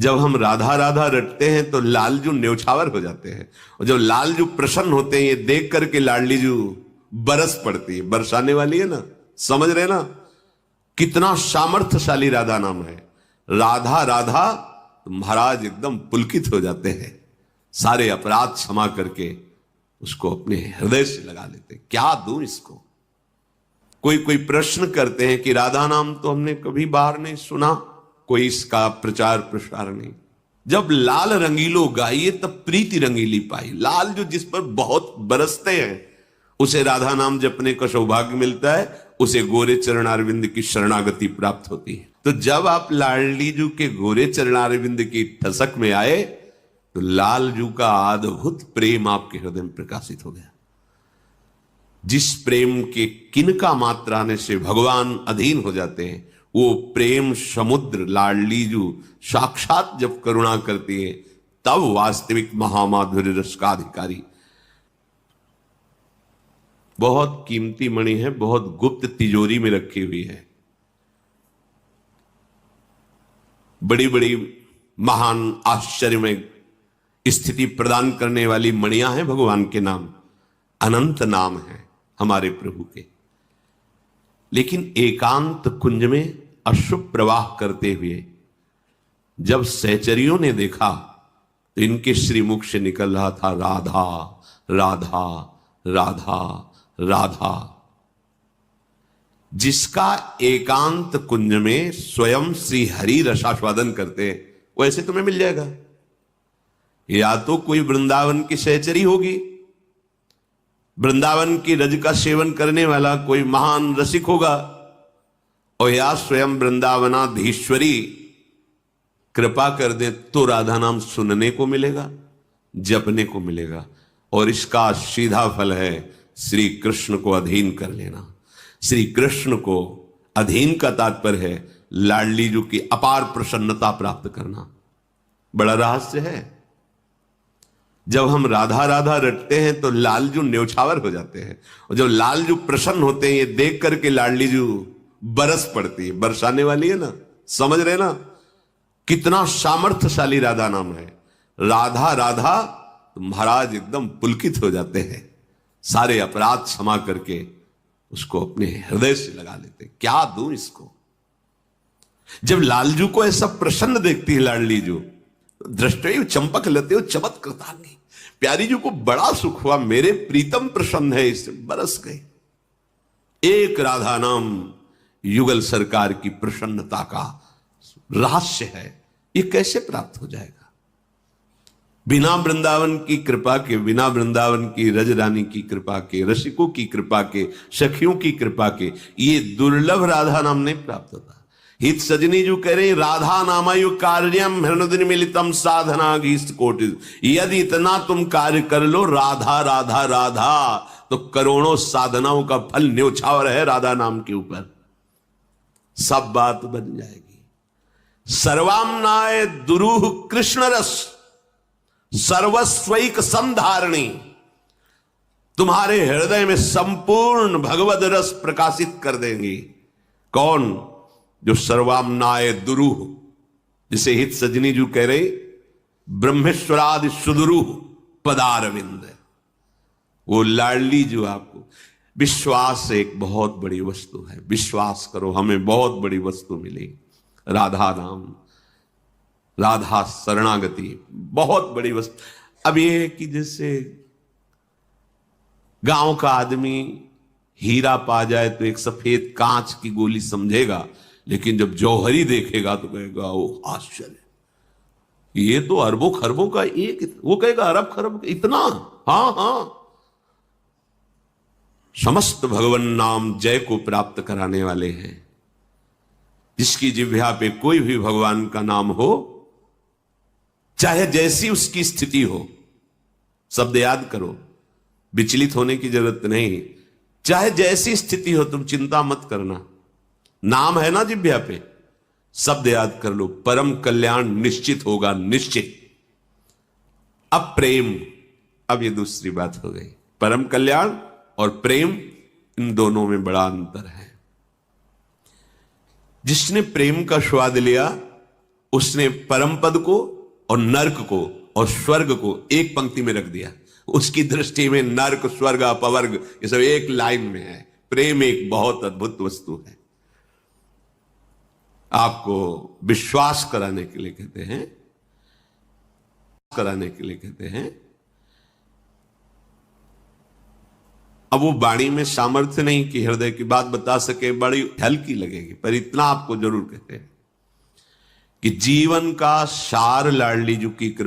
जब हम राधा राधा रटते हैं तो लालजू न्यौछावर हो जाते हैं, और जब लालजू प्रसन्न होते हैं ये देख करके लाडलीजू बरस पड़ती है। बरसाने वाली है ना, समझ रहे ना कितना सामर्थ्यशाली राधा नाम है। राधा राधा तो महाराज एकदम पुलकित हो जाते हैं, सारे अपराध क्षमा करके उसको अपने हृदय से लगा लेते। क्या दूं इसको। कोई प्रश्न करते हैं कि राधा नाम तो हमने कभी बाहर नहीं सुना, कोई इसका प्रचार प्रसार नहीं। जब लाल रंगीलो गाइए तब प्रीति रंगीली पाई। लाल जो जिस पर बहुत बरसते हैं उसे राधा नाम जपने का सौभाग्य मिलता है, उसे गोरे चरणारविंद की शरणागति प्राप्त होती है। तो जब आप लाडलीजू के गोरे चरणारविंद की ठसक में आए तो लालजू का अद्भुत प्रेम आपके हृदय में प्रकाशित हो गया। जिस प्रेम के किनका मात्रा आने से भगवान अधीन हो जाते हैं, वो प्रेम समुद्र लाडलीजू साक्षात जब करुणा करती है तब वास्तविक महामाधुर्य रस का अधिकारी। बहुत कीमती मणि है, बहुत गुप्त तिजोरी में रखी हुई है। बड़ी बड़ी महान आश्चर्य में स्थिति प्रदान करने वाली मणियां हैं भगवान के नाम, अनंत नाम है हमारे प्रभु के। लेकिन एकांत कुंज में अशुभ प्रवाह करते हुए जब सहचरियों ने देखा तो इनके श्रीमुख से निकल रहा था राधा राधा राधा राधा। जिसका एकांत कुंज में स्वयं श्री हरि रसास्वादन करते वो ऐसे तुम्हें मिल जाएगा। या तो कोई वृंदावन की सहचरी होगी, वृंदावन की रज का सेवन करने वाला कोई महान रसिक होगा, और या स्वयं वृंदावनाधीश्वरी कृपा कर दे तो राधा नाम सुनने को मिलेगा, जपने को मिलेगा। और इसका सीधा फल है श्री कृष्ण को अधीन कर लेना। श्री कृष्ण को अधीन का तात्पर्य है लाडलीजू की अपार प्रसन्नता प्राप्त करना। बड़ा रहस्य है। जब हम राधा राधा रटते हैं तो लालजू न्यौछावर हो जाते हैं, और जब लालजू प्रसन्न होते हैं ये देख करके लाडलीजू बरस पड़ती है। बरसाने वाली है ना, समझ रहे ना कितना सामर्थ्यशाली राधा नाम है। राधा राधा तो महाराज एकदम पुलकित हो जाते हैं, सारे अपराध क्षमा करके उसको अपने हृदय से लगा लेते। क्या दूं इसको। जब लालजू को ऐसा प्रसन्न देखती है लाडलीजू, दृष्टि चंपक लेते हो चमत कृतांगी। प्यारी जी को बड़ा सुख हुआ, मेरे प्रीतम प्रसन्न है, इससे बरस गए। एक राधा नाम युगल सरकार की प्रसन्नता का रहस्य है। ये कैसे प्राप्त हो जाएगा। बिना वृंदावन की कृपा के, बिना वृंदावन की रज रानी की कृपा के, रसिकों की कृपा के, सखियों की कृपा के ये दुर्लभ राधा नाम नहीं प्राप्त होता। हित सजनी जो कह रहे राधा नामायु कार्यम हृदय मिलितम साधना गीस्त कोटि। यदि इतना तुम कार्य कर लो राधा राधा राधा तो करोड़ों साधनाओं का फल न्यौछावर है राधा नाम के ऊपर। सब बात बन जाएगी। सर्वाम्नाय दुरूह कृष्ण रस सर्वस्वैक संधारणी। तुम्हारे हृदय में संपूर्ण भगवद रस प्रकाशित कर देंगी। कौन? जो सर्वाम्नाय दुरूह, जिसे हित सजनी जो कह रहे ब्रह्मेश्वरादि सुदुरूह पदारविंद, वो लाडली जो आपको विश्वास एक बहुत बड़ी वस्तु है। विश्वास करो हमें बहुत बड़ी वस्तु मिली। राधा नाम, राधा शरणागति बहुत बड़ी वस्तु। अब ये है कि जैसे गांव का आदमी हीरा पा जाए तो एक सफेद कांच की गोली समझेगा, लेकिन जब जौहरी देखेगा तो कहेगा ओ आश्चर्य, ये तो अरबों खरबों का एक, वो कहेगा अरब खरब इतना। हाँ हाँ, समस्त भगवान नाम जय को प्राप्त कराने वाले हैं। जिसकी जिह्वा पे कोई भी भगवान का नाम हो, चाहे जैसी उसकी स्थिति हो, शब्द याद करो, विचलित होने की जरूरत नहीं। चाहे जैसी स्थिति हो तुम चिंता मत करना, नाम है ना जिह्वा पे, शब्द याद कर लो, परम कल्याण निश्चित होगा, निश्चित। अब प्रेम, अब ये दूसरी बात हो गई। परम कल्याण और प्रेम, इन दोनों में बड़ा अंतर है। जिसने प्रेम का स्वाद लिया उसने परम पद को और नर्क को और स्वर्ग को एक पंक्ति में रख दिया। उसकी दृष्टि में नर्क, स्वर्ग, अपवर्ग ये सब एक लाइन में है। प्रेम एक बहुत अद्भुत वस्तु है। आपको विश्वास कराने के लिए कहते हैं। अब वो वाणी में सामर्थ्य नहीं कि हृदय की बात बता सके, बड़ी हल्की लगेगी, पर इतना आपको जरूर कहते हैं कि जीवन का सार लाडली जी की कृपा